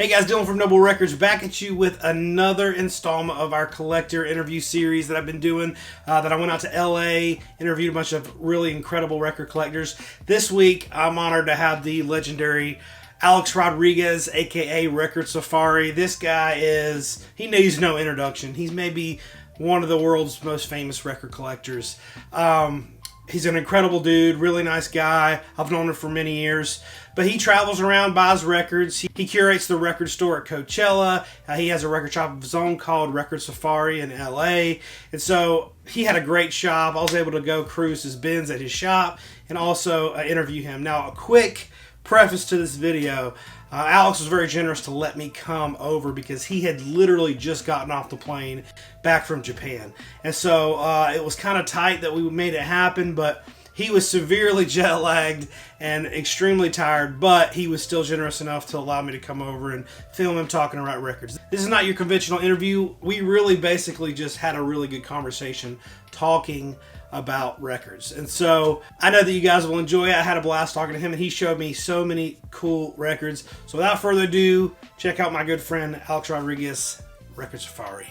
Hey guys, Dylan from Noble Records back at you with another installment of our collector interview series that I've been doing. That I went out to LA, interviewed a bunch of really incredible record collectors. This week, I'm honored to have the legendary Alex Rodriguez, aka Record Safari. This guy he needs no introduction. He's maybe one of the world's most famous record collectors. He's an incredible dude, really nice guy. I've known him for many years. But he travels around, buys records. He curates the record store at Coachella. He has a record shop of his own called Record Safari in LA. And so he had a great shop. I was able to go cruise his bins at his shop and also interview him. Now, a quick preface to this video. Alex was very generous to let me come over because he had literally just gotten off the plane back from Japan. And so it was kind of tight that we made it happen, but he was severely jet lagged and extremely tired, but he was still generous enough to allow me to come over and film him talking about records. This is not your conventional interview. We really basically just had a really good conversation talking about records. And so I know that you guys will enjoy it. I had a blast talking to him, and he showed me so many cool records. So without further ado, check out my good friend Alex Rodriguez, Record Safari.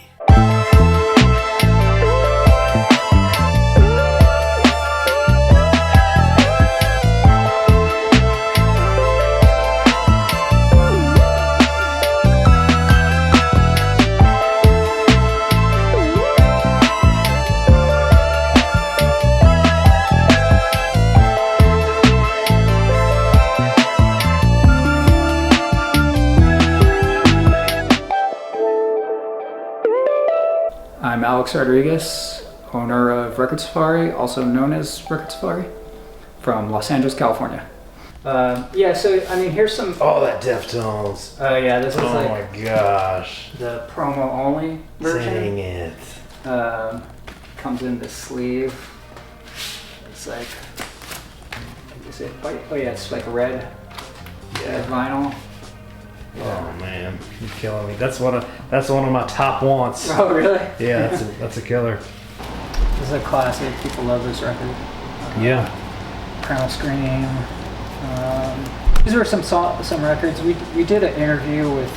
I'm Alex Rodriguez, owner of Record Safari, also known as Record Safari, from Los Angeles, California. Here's some... Oh, that Deftones. Oh, yeah, this is oh my gosh. The promo-only version. Dang it. Comes in the sleeve. It's like... Is it white? Oh, yeah, it's like red. Red vinyl. Oh man, you're killing me. That's one of my top wants. Oh really? Yeah, that's a killer. This is a classic. People love this record. Yeah. Primal Scream. These were some records. We did an interview with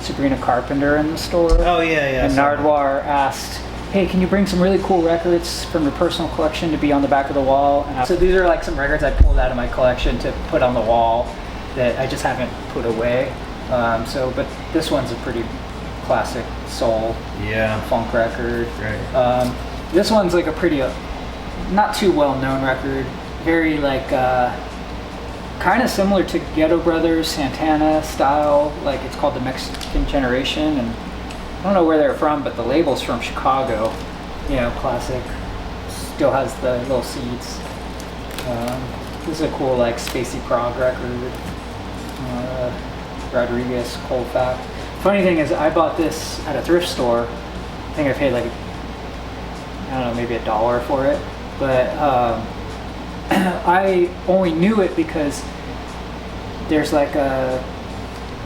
Sabrina Carpenter in the store. Oh yeah. And Nardwar asked, "Hey, can you bring some really cool records from your personal collection to be on the back of the wall?" And so these are like some records I pulled out of my collection to put on the wall that I just haven't put away. But this one's a pretty classic soul funk record. Right. This one's like a pretty, not too well-known record. Very like, kind of similar to Ghetto Brothers, Santana style. Like it's called The Mexican Generation, and I don't know where they're from, but the label's from Chicago. You know, classic. Still has the little seeds. This is a cool like spacey prog record. Rodriguez, Cold Fact. Funny thing is, I bought this at a thrift store. I think I paid like, I don't know, maybe $1 for it. But I only knew it because there's like a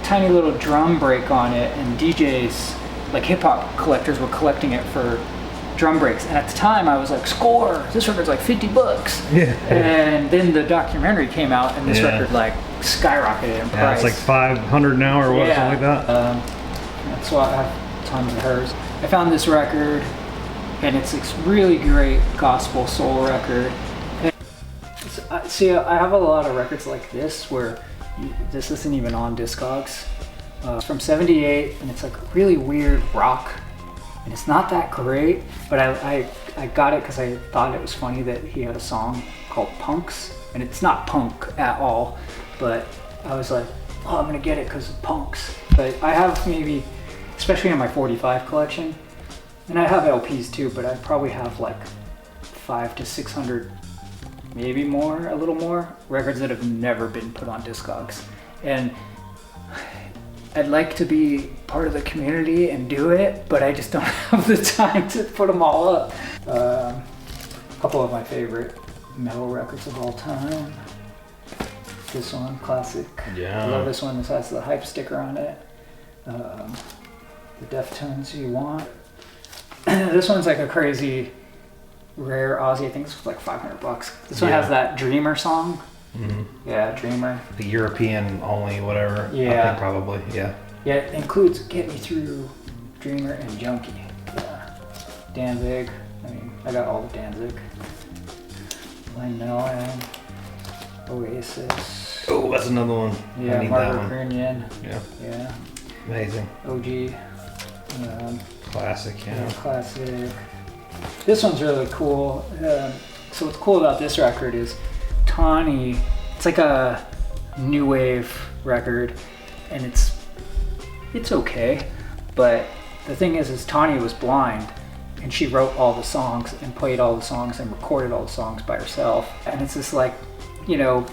tiny little drum break on it, and DJs, like hip hop collectors, were collecting it for drum breaks. And at the time I was like, score! This record's like $50. Yeah. And then the documentary came out, and this record like skyrocketed in price. Yeah, it's like $500 now or what, something like that. That's why I have tons of hers. I found this record, and it's a really great gospel soul record. See, I have a lot of records like this where this isn't even on Discogs. It's from '78, and it's like really weird rock. And it's not that great, but I got it because I thought it was funny that he had a song called Punks, and it's not punk at all, but I was like, oh, I'm gonna get it because of Punks. But I have maybe, especially in my 45 collection, and I have LPs too, but I probably have like 500 to 600, maybe more, a little more, records that have never been put on Discogs. And I'd like to be part of the community and do it, but I just don't have the time to put them all up. A couple of my favorite metal records of all time. This one, classic. Yeah. I love this one. This has the hype sticker on it. The Deftones You Want. This one's like a crazy rare Aussie. I think it's like $500. This one has that Dreamer song Yeah, Dreamer. The European only, whatever. Yeah. I think probably, yeah. Yeah, it includes Get Me Through, Dreamer, and Junkie. Yeah. Danzig. I mean, I got all the Danzig. Blind Melon. Oasis. Oh, that's another one. Yeah, I need Margaret that one. Grunion. Yeah. Yeah. Amazing. OG. Classic, yeah. Classic. This one's really cool. So what's cool about this record is Tawny, it's like a new wave record, and it's okay, but the thing is Tawny was blind, and she wrote all the songs and played all the songs and recorded all the songs by herself, and it's this like, you know,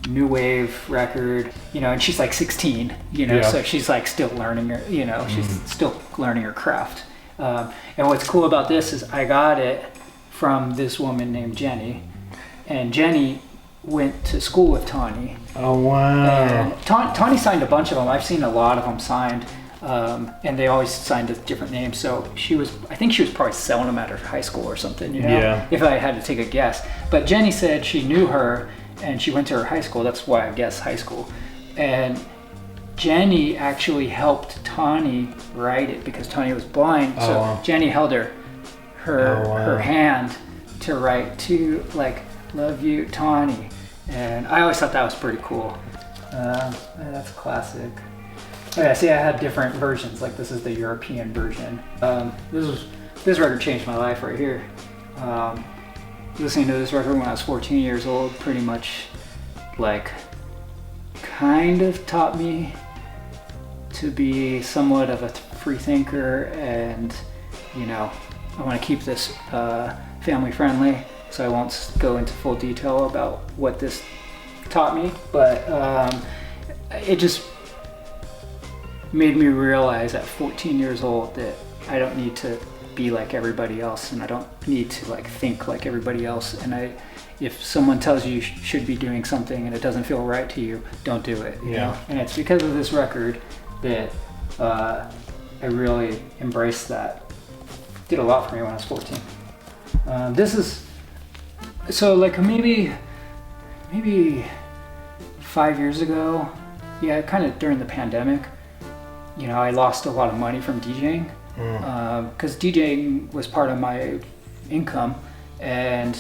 new wave record, you know, and she's like 16, you know, so she's like still learning her, you know, she's still learning her craft. And what's cool about this is I got it from this woman named Jenny, and Jenny went to school with Tawny. Oh, wow. And Tawny signed a bunch of them. I've seen a lot of them signed, and they always signed with different names. So I think she was probably selling them at her high school or something, you know, if I had to take a guess. But Jenny said she knew her, and she went to her high school. That's why I guess high school. And Jenny actually helped Tawny write it because Tawny was blind. So Jenny held her hand to write to like "Love You, Tawny," and I always thought that was pretty cool. That's classic. Oh, yeah, see, I had different versions. Like this is the European version. This record changed my life right here. Listening to this record when I was 14 years old, pretty much like kind of taught me to be somewhat of a free thinker, and you know, I want to keep this family friendly, so I won't go into full detail about what this taught me, but it just made me realize at 14 years old that I don't need to be like everybody else, and I don't need to like think like everybody else, and if someone tells you should be doing something and it doesn't feel right to you, don't do it, you know? And it's because of this record that I really embraced that. Did a lot for me when I was 14. This is, so like maybe 5 years ago, yeah, kind of during the pandemic, you know, I lost a lot of money from DJing, because DJing was part of my income, and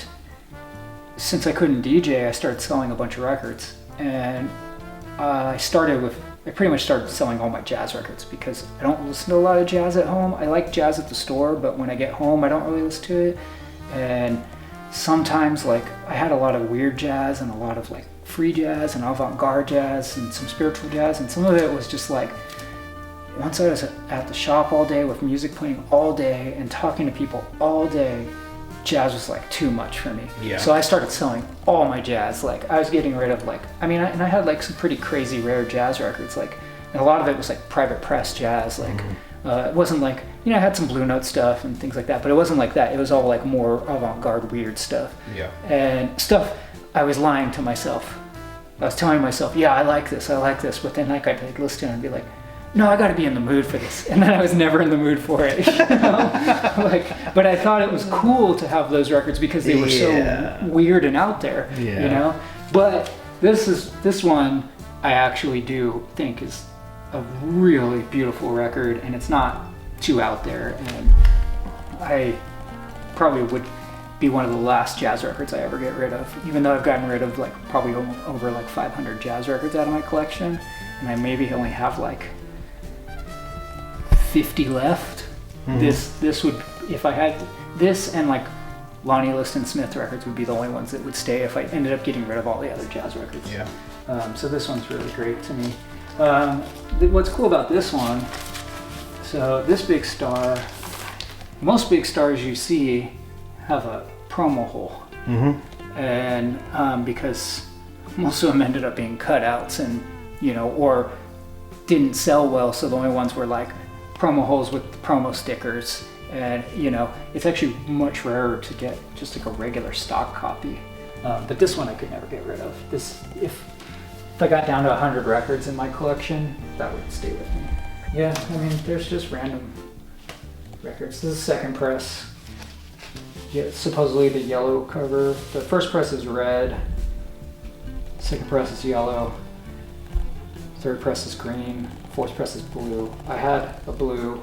since I couldn't DJ, I started selling a bunch of records, and I pretty much started selling all my jazz records because I don't listen to a lot of jazz at home. I like jazz at the store, but when I get home, I don't really listen to it. And sometimes, like, I had a lot of weird jazz and a lot of like free jazz and avant-garde jazz and some spiritual jazz, and some of it was just like, once I was at the shop all day with music playing all day and talking to people all day, jazz was like too much for me. So I started selling all my jazz. Like I was getting rid of like, I had like some pretty crazy rare jazz records, like, and a lot of it was like private press jazz. Like it wasn't like, you know, I had some Blue Note stuff and things like that, but it wasn't like that. It was all like more avant-garde weird stuff. And stuff I was lying to myself. I was telling myself, yeah, I like this, but then like I'd like listen to it and be like, no, I got to be in the mood for this, and then I was never in the mood for it. You know? Like, but I thought it was cool to have those records because they were so weird and out there, you know. But this one I actually do think is a really beautiful record, and it's not too out there. And I probably would be one of the last jazz records I ever get rid of, even though I've gotten rid of like probably over like 500 jazz records out of my collection, and I maybe only have like 50 left. This would, if I had this and like Lonnie Liston Smith records, would be the only ones that would stay if I ended up getting rid of all the other jazz records. So this one's really great to me. What's cool about this one, so this big star, most big stars you see have a promo hole, and because most of them ended up being cutouts, and you know, or didn't sell well, so the only ones were like promo holes with promo stickers, and you know, it's actually much rarer to get just like a regular stock copy. But this one I could never get rid of. This, if I got down to 100 records in my collection, that would stay with me. Yeah, I mean, there's just random records. This is second press. Yeah, supposedly the yellow cover. The first press is red. second press is yellow, third press is green, fourth press is blue. I had a blue,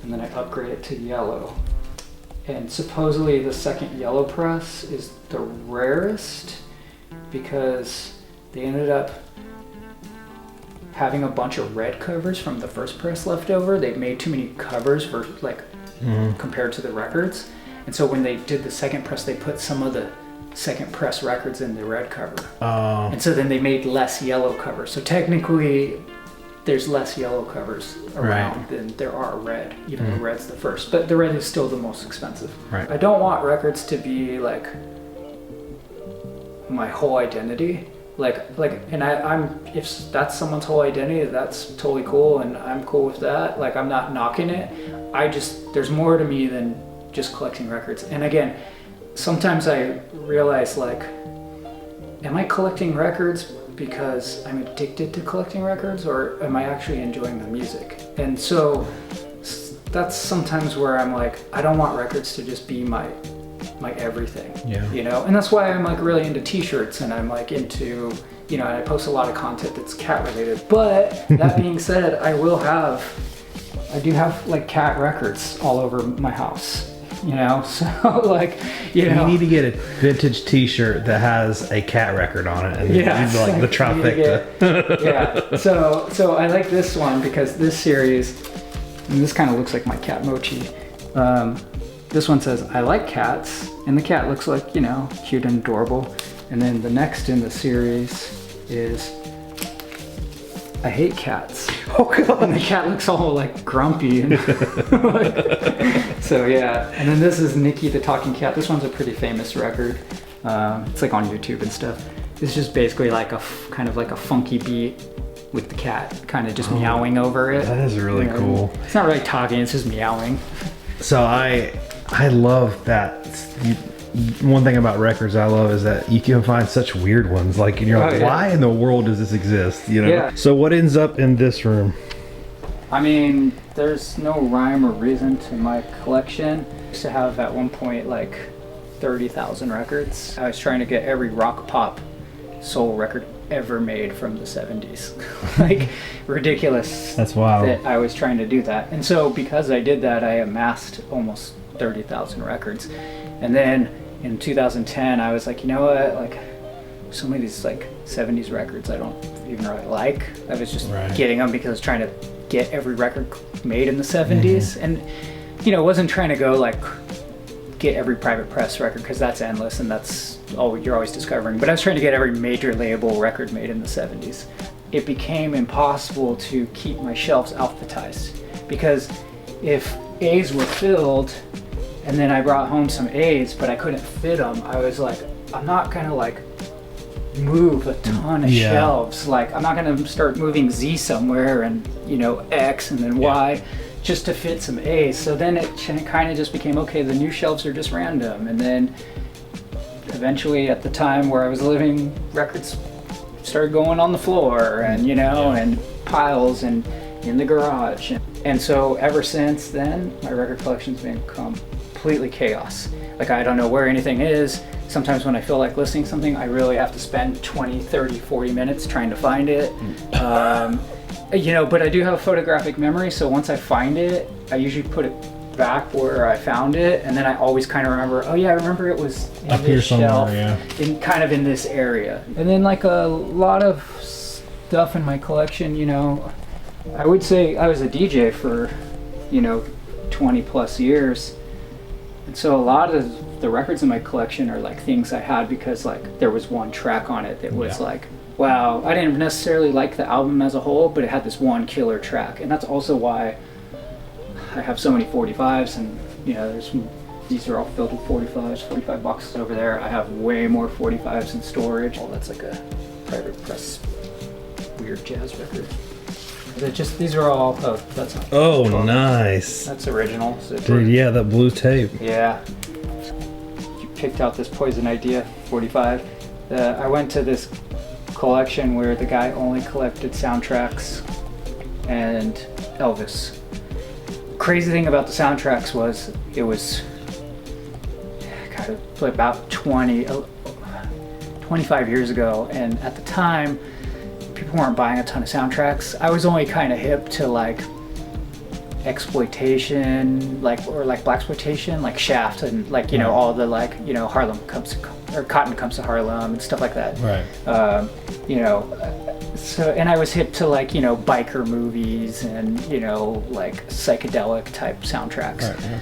and then I upgraded to yellow. And supposedly the second yellow press is the rarest because they ended up having a bunch of red covers from the first press left over. They made too many covers for compared to the records. And so when they did the second press, they put some of the second press records in the red cover. And so then they made less yellow covers. So technically there's less yellow covers around than there are red, even though red's the first. But the red is still the most expensive. Right. I don't want records to be like my whole identity. I'm if that's someone's whole identity, that's totally cool, and I'm cool with that. Like, I'm not knocking it. There's more to me than just collecting records. And again, sometimes I realize, like, am I collecting records because I'm addicted to collecting records, or am I actually enjoying the music? And so that's sometimes where I'm like, I don't want records to just be my everything, you know? And that's why I'm like really into t-shirts, and I'm like into, you know, and I post a lot of content that's cat related. But that being said, I do have like cat records all over my house, you know? So like, you know. You need to get a vintage t-shirt that has a cat record on it, and like the trifecta. Yeah, so I like this one because this series, and this kind of looks like my cat mochi. This one says, I like cats, and the cat looks like, you know, cute and adorable. And then the next in the series is, I hate cats. Oh god. And the cat looks all like grumpy. And so yeah, and then this is Nikki the Talking Cat. This one's a pretty famous record. It's like on YouTube and stuff. It's just basically like kind of like a funky beat with the cat kind of just meowing over it. That is really cool. It's not really talking, it's just meowing. So I love that. One thing about records I love is that you can find such weird ones. Like, and you're like, why in the world does this exist? You know? Yeah. So what ends up in this room? I mean, there's no rhyme or reason to my collection. I used to have at one point like 30,000 records. I was trying to get every rock pop soul record ever made from the 70s. Like, ridiculous. That's wild. That I was trying to do that. And so because I did that, I amassed almost 30,000 records. And then in 2010, I was like, you know what? Like, so many of these like 70s records I don't even really like. I was just getting them because I was trying to get every record made in the 70s. And, you know, wasn't trying to go like get every private press record because that's endless and that's all you're always discovering. But I was trying to get every major label record made in the 70s. It became impossible to keep my shelves alphabetized because if A's were filled and then I brought home some A's but I couldn't fit them, I was like, I'm not gonna like move a ton of shelves. Like, I'm not gonna start moving Z somewhere and, you know, X and then Y just to fit some A's. So then it kind of just became, okay, the new shelves are just random. And then eventually at the time where I was living, records started going on the floor and, you know, and piles and in the garage. And so ever since then, my record collection's been completely chaos. Like, I don't know where anything is. Sometimes when I feel like listening to something, I really have to spend 20, 30, 40 minutes trying to find it. You know, but I do have a photographic memory, so once I find it, I usually put it back where I found it, and then I always kind of remember, oh yeah, I remember it was in up this here somewhere, shelf, in kind of in this area. And then like a lot of stuff in my collection, you know, I would say I was a DJ for, you know, 20 plus years. And so a lot of the records in my collection are like things I had because like there was one track on it that was like, wow, I didn't necessarily like the album as a whole, but it had this one killer track. And that's also why I have so many 45s, and you know, these are all filled with 45s, 45 boxes over there. I have way more 45s in storage. Oh, that's like a private press weird jazz record. These are all, oh, that's not. Oh, nice. That's original. So dude, yeah, that blue tape. Yeah. You picked out this Poison Idea 45. I went to this collection where the guy only collected soundtracks and Elvis. Crazy thing about the soundtracks was it was kind of about 20 25 years ago, and at the time, people weren't buying a ton of soundtracks. I was only kind of hip to like exploitation, like or like blaxploitation, like Shaft, and like all the like Harlem comes or Cotton Comes to Harlem and stuff like that. Right. So, and I was hip to like biker movies and like psychedelic type soundtracks. Right, yeah.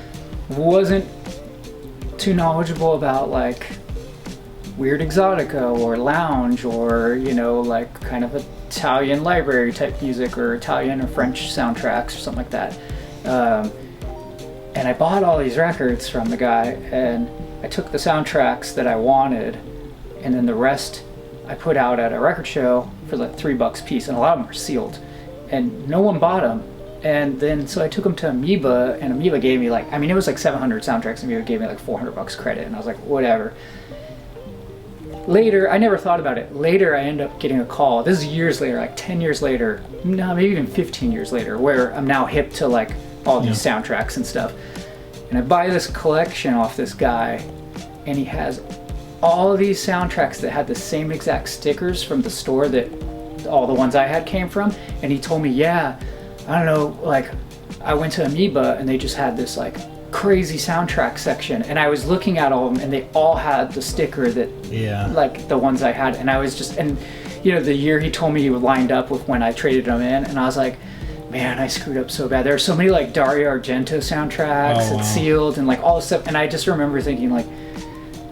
Wasn't too knowledgeable about like weird exotica or lounge or like kind of Italian library type music or Italian or French soundtracks or something like that. And I bought all these records from the guy, and I took the soundtracks that I wanted, and then the rest I put out at a record show for like $3 a piece, and a lot of them were sealed, and no one bought them. And then so I took them to Amoeba, and Amoeba gave me like, it was like 700 soundtracks, and Amoeba gave me like $400 credit, and I was like, whatever. Later, I never thought about it. Later, I end up getting a call. This is years later, like 10 years later, no, maybe even 15 years later, where I'm now hip to like all these soundtracks and stuff. And I buy this collection off this guy, and he has all of these soundtracks that had the same exact stickers from the store that all the ones I had came from. And he told me, yeah, I don't know, like I went to Amoeba and they just had this like crazy soundtrack section, and I was looking at all of them, and they all had the sticker that like the ones I had. And I was just, and the year he told me he lined up with when I traded them in, and I was like, man, I screwed up so bad. There are so many like Dario Argento soundtracks and sealed and like all this stuff, and I just remember thinking like,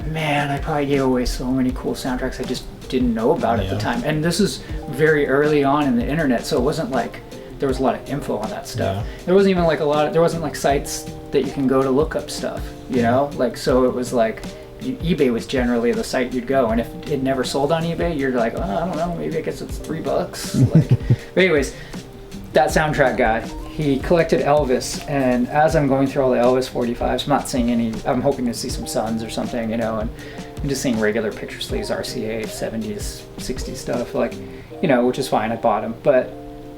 man, I probably gave away so many cool soundtracks I just didn't know about at the time. And this is very early on in the internet, so it wasn't like there was a lot of info on that stuff. There wasn't even like there wasn't like sites that you can go to look up stuff, like, so it was like eBay was generally the site you'd go, and if it never sold on eBay, you're like, oh, I don't know, maybe I guess it's $3. Like, but anyways, that soundtrack guy, he collected Elvis, and as I'm going through all the Elvis 45s, I'm not seeing any, I'm hoping to see some Suns or something, and I'm just seeing regular picture sleeves, RCA, 70s, 60s stuff, like, which is fine, I bought them, but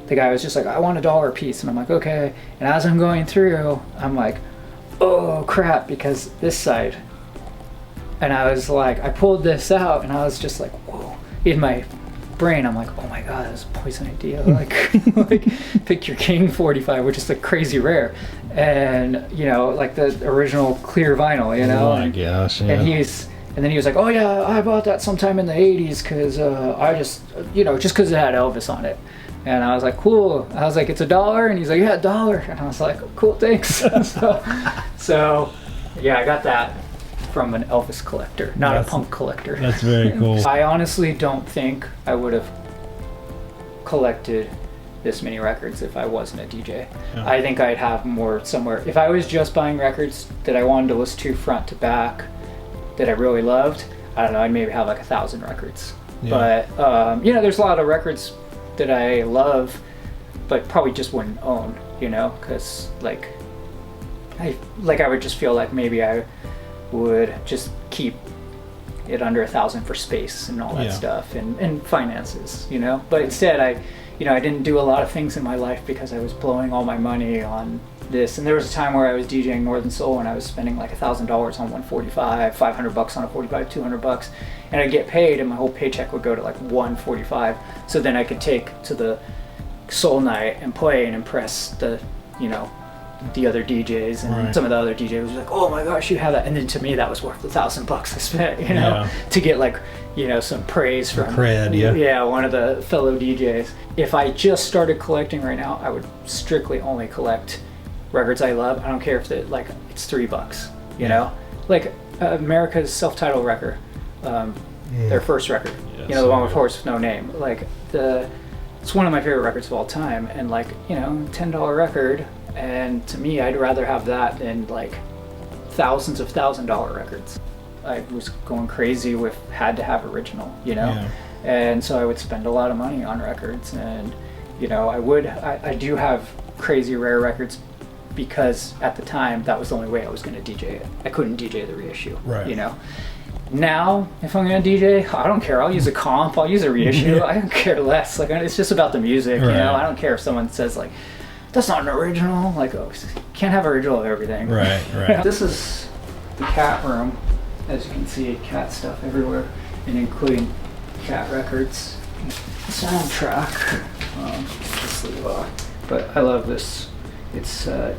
the guy was just like, I want $1 a piece, and I'm like, okay, and as I'm going through, I'm like, oh crap, because this side, and I was like, I pulled this out, and I was just like, whoa, in my brain, I'm like, oh my god, that's a poison idea. Like, like pick your King 45, which is like crazy rare, and like the original clear vinyl, Oh my gosh! Yeah. And then he was like, oh yeah, I bought that sometime in the '80s because I just, just because it had Elvis on it. And I was like, cool. I was like, it's $1, and he's like, yeah, $1. And I was like, cool, thanks. so yeah, I got that from an Elvis collector, not a punk collector. That's very cool. I honestly don't think I would have collected this many records if I wasn't a DJ. Yeah. I think I'd have more somewhere. If I was just buying records that I wanted to listen to front to back that I really loved, I don't know, I'd maybe have like 1,000 records. Yeah. But, there's a lot of records that I love, but probably just wouldn't own, because I would just feel like maybe I would just keep it under 1,000 for space and all that stuff and finances, but instead I didn't do a lot of things in my life because I was blowing all my money on this. And there was a time where I was DJing Northern Soul and I was spending like $1,000 on 145, $500 on a 45, $200, and I'd get paid and my whole paycheck would go to like 145. So then I could take to the soul night and play and impress the other DJs, and some of the other DJs was like, oh my gosh, you have that. And then to me that was worth $1,000 I spent, to get like, some praise from cred, one of the fellow DJs. If I just started collecting right now, I would strictly only collect records I love. I don't care if it's $3, like America's self-titled record, their first record, the one with Horse with No Name, like it's one of my favorite records of all time, and like, $10 record. And to me, I'd rather have that than like thousands of $1,000 records. I was going crazy with had to have original, and so I would spend a lot of money on records. And I do have crazy rare records because at the time that was the only way I was going to DJ it. I couldn't DJ the reissue, Now, if I'm going to DJ, I don't care. I'll use a comp, I'll use a reissue. I don't care less. Like, it's just about the music, I don't care if someone says like, that's not an original. Like, oh, you can't have original of everything. Right. This is the cat room. As you can see, cat stuff everywhere. and including Cat Records. Soundtrack, the sleeve off. But I love this. It's Ennio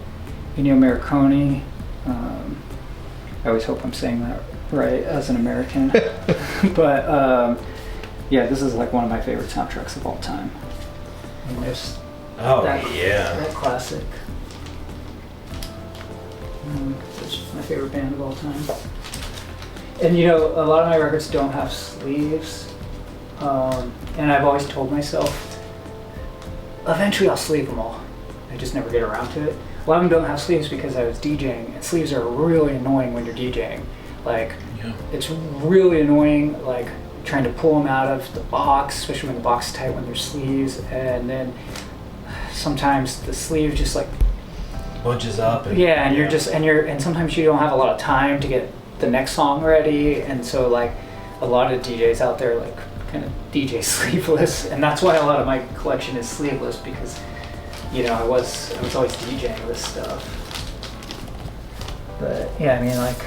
Morricone. I always hope I'm saying that right as an American. But yeah, this is like one of my favorite soundtracks of all time. And there's that classic. It's my favorite band of all time. And you know, a lot of my records don't have sleeves. And I've always told myself, eventually I'll sleeve them all. I just never get around to it. A lot of them don't have sleeves because I was DJing, and sleeves are really annoying when you're DJing. Like, it's really annoying, like, trying to pull them out of the box, especially when the box is tight when there's sleeves, and then sometimes the sleeve just like bunches up. And you're just, and sometimes you don't have a lot of time to get the next song ready, and so like a lot of DJs out there like kind of DJ sleeveless, and that's why a lot of my collection is sleeveless, because you know I was always DJing this stuff. But yeah, I mean, like,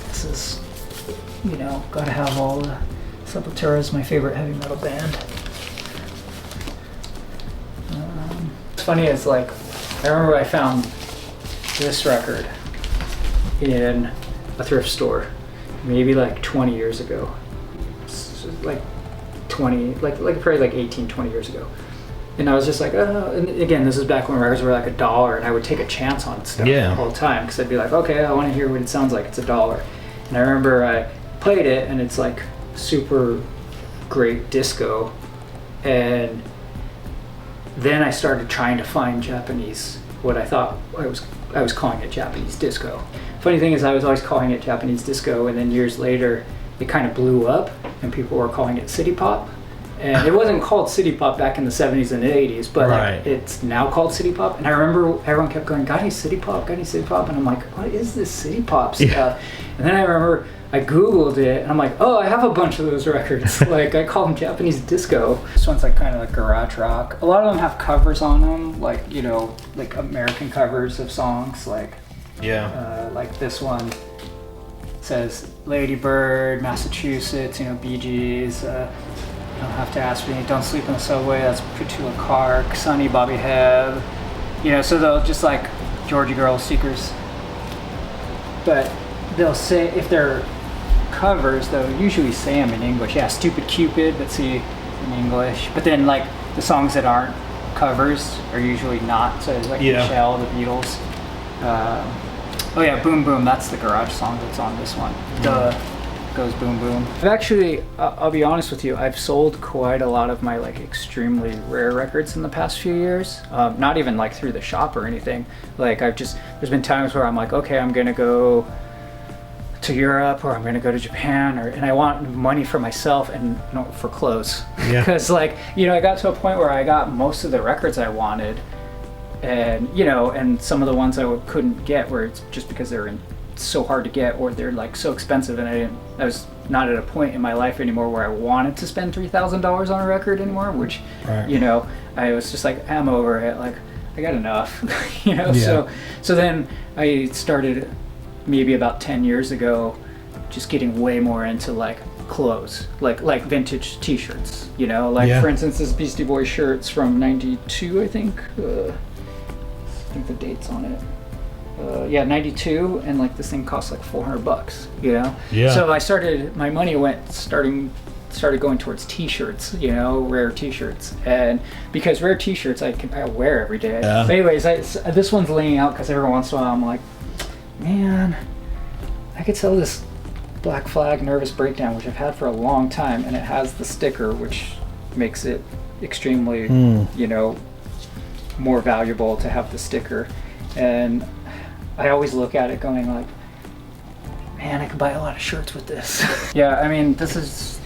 this is, you know, gotta have all the Sepultura is my favorite heavy metal band. What's funny is, like, I remember I found this record in a thrift store maybe like 20 years ago. Like 20, like probably like 18, 20 years ago. And I was just like, oh, and again, this is back when records were like $1, and I would take a chance on stuff all the time, because I'd be like, okay, I want to hear what it sounds like, it's $1. And I remember I played it, and it's like super great disco, and then I started trying to find Japanese, what I thought I was calling it Japanese disco. Funny thing is, I was always calling it Japanese disco, and then years later, it kind of blew up, and people were calling it city pop. And it wasn't called city pop back in the 70s and the 80s, but like, it's now called city pop. And I remember everyone kept going, got any city pop, got any city pop? And I'm like, what is this city pop stuff? And then I remember I Googled it, and I'm like, oh, I have a bunch of those records. Like, I call them Japanese disco. This one's like kind of like garage rock. A lot of them have covers on them, like, you know, like American covers of songs, like, like this one says Lady Bird, Massachusetts, you know, Bee Gees, Don't Have to Ask Me, Don't Sleep in the Subway, that's Petula Clark, Sunny, Bobby Hebb, you know, so they'll just like Georgie Girl, Seekers. But they'll say, if they're covers, they'll usually say them in English. Yeah, Stupid Cupid, let's see, in English. But then like the songs that aren't covers are usually not, so it's like Michelle, the Beatles. Oh yeah, Boom Boom, that's the garage song that's on this one. Duh. Goes boom boom. I've actually, I'll be honest with you, I've sold quite a lot of my like extremely rare records in the past few years. Not even like through the shop or anything. Like there's been times where I'm like, okay, I'm gonna go to Europe, or I'm gonna go to Japan, and I want money for myself and not for clothes. Because like, you know, I got to a point where I got most of the records I wanted, and you know, and some of the ones I couldn't get were just because they're so hard to get, or they're like so expensive, and I was not at a point in my life anymore where I wanted to spend $3,000 on a record anymore, which you know, I was just like, I'm over it, like I got enough. You know. So then I started maybe about 10 years ago just getting way more into like clothes, like vintage t-shirts, you know, like for instance this Beastie Boys shirts from 92, I think the date's on it. 92, and like this thing costs like $400, you know. So I started, my money started going towards t-shirts, you know, rare t-shirts, and because rare t-shirts I wear every day. But anyways, this one's laying out because every once in a while I'm like, man, I could sell this Black Flag Nervous Breakdown, which I've had for a long time, and it has the sticker, which makes it extremely, you know, more valuable to have the sticker. And I always look at it going like, man, I could buy a lot of shirts with this. Yeah, I mean, this is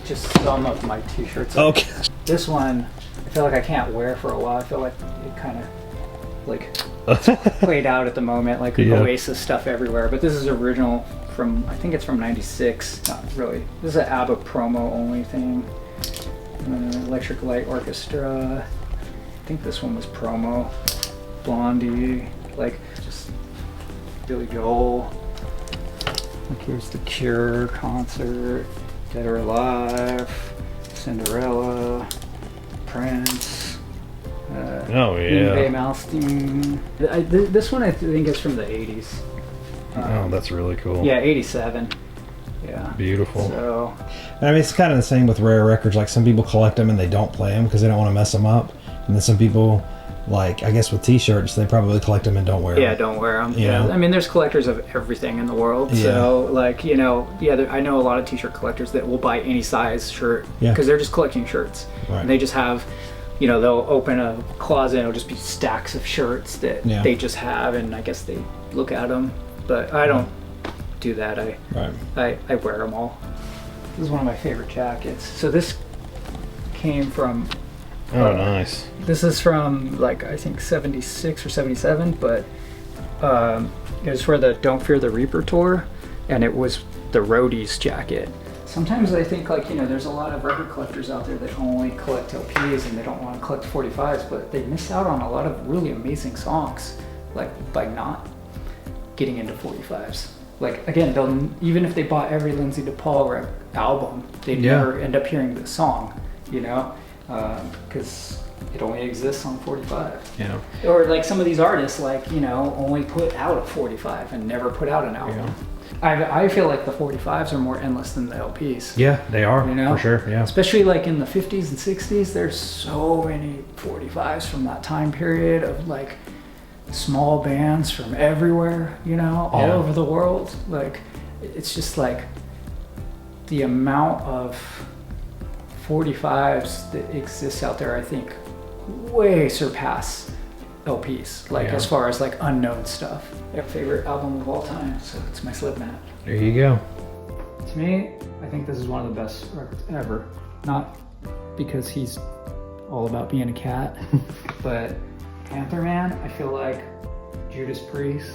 just some of my t-shirts. Okay. This one, I feel like I can't wear for a while. I feel like it kind of like played out at the moment, like Oasis stuff everywhere. But this is original from, I think it's from 96. Not really. This is an ABBA promo only thing. Electric Light Orchestra. I think this one was promo. Blondie, like just Billy Joel. Like here's the Cure concert, Dead or Alive, Cinderella, Prince. Oh yeah. Malmsteen. This one I think is from the 80s. Oh, that's really cool. Yeah, 87. Yeah. Beautiful. So, I mean, it's kind of the same with rare records. Like some people collect them and they don't play them because they don't want to mess them up, and then some people, like I guess with T-shirts, they probably collect them and don't wear them. Yeah, don't wear them. Yeah. I mean, there's collectors of everything in the world. Yeah. So, like, you know, I know a lot of T-shirt collectors that will buy any size shirt because they're just collecting shirts. Right. And they just have, you know, they'll open a closet and it'll just be stacks of shirts that they just have, and I guess they look at them. But I don't do that. I wear them all. This is one of my favorite jackets. So this came from. Oh, nice. This is from like I think 76 or 77, but it was for the Don't Fear the Reaper tour, and it was the Roadies jacket. Sometimes I think like, you know, there's a lot of record collectors out there that only collect LPs and they don't want to collect 45s, but they miss out on a lot of really amazing songs, like by not getting into 45s. Like again, they'll even if they bought every Lindsay DePaul album, they'd never end up hearing the song, you know, because it only exists on 45. Yeah. Or like some of these artists, like, you know, only put out a 45 and never put out an album. Yeah. I feel like the 45s are more endless than the LPs. Yeah, they are, you know? for sure. Yeah. Especially like in the 50s and 60s, there's so many 45s from that time period of like small bands from everywhere, you know, all over the world. Like, it's just like the amount of 45s that exists out there, I think, way surpass LPs, like as far as like unknown stuff. Their favorite album of all time, so it's my Slipknot. There you go. To me, I think this is one of the best records ever. Not because he's all about being a cat, but Panther Man, I feel like Judas Priest,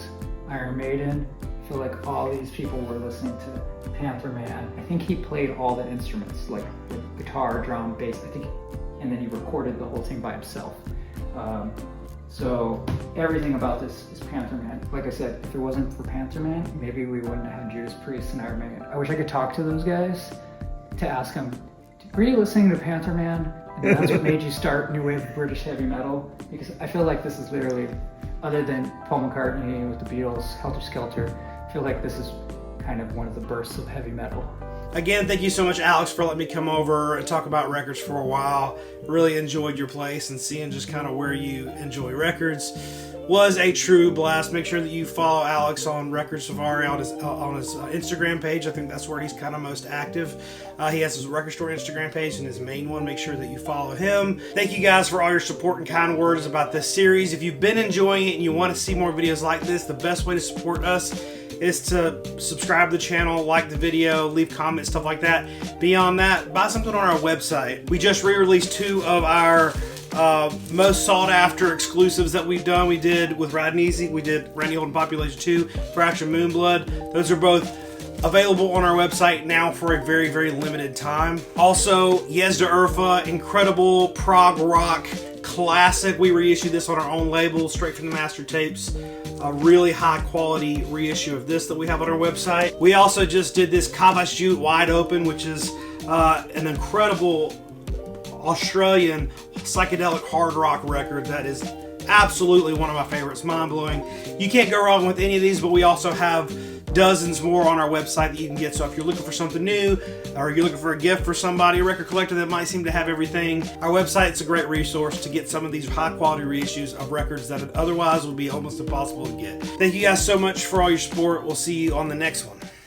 Iron Maiden, I feel like all these people were listening to Panther Man. I think he played all the instruments, like guitar, drum, bass, I think, and then he recorded the whole thing by himself. So everything about this is Panther Man. Like I said, if it wasn't for Panther Man, maybe we wouldn't have had Judas Priest and Iron Maiden. I wish I could talk to those guys to ask them, were you listening to Panther Man? And that's what made you start new wave British heavy metal? Because I feel like this is literally, other than Paul McCartney with the Beatles, Helter Skelter, I feel like this is kind of one of the bursts of heavy metal. Again, thank you so much, Alex, for letting me come over and talk about records for a while. Really enjoyed your place, and seeing just kind of where you enjoy records was a true blast. Make sure that you follow Alex on Record Safari on his Instagram page. I think that's where he's kind of most active. He has his Record Store Instagram page and his main one. Make sure that you follow him. Thank you guys for all your support and kind words about this series. If you've been enjoying it and you want to see more videos like this, the best way to support us is to subscribe to the channel, like the video, leave comments, stuff like that. Beyond that, buy something on our website. We just re-released 2 of our most sought after exclusives that we've done. We did with Rad and Easy. We did Randy Holden Population 2, Fraction Moonblood. Those are both available on our website now for a very, very limited time. Also, Yezda Urfa, incredible prog rock classic. We reissued this on our own label, straight from the master tapes. A really high quality reissue of this that we have on our website. We also just did this Kavash Jute Wide Open, which is an incredible Australian psychedelic hard rock record that is absolutely one of my favorites, mind-blowing. You can't go wrong with any of these, but we also have dozens more on our website that you can get. So if you're looking for something new, or you're looking for a gift for somebody, a record collector that might seem to have everything, our website's a great resource to get some of these high quality reissues of records that otherwise would be almost impossible to get. Thank you guys so much for all your support. We'll see you on the next one.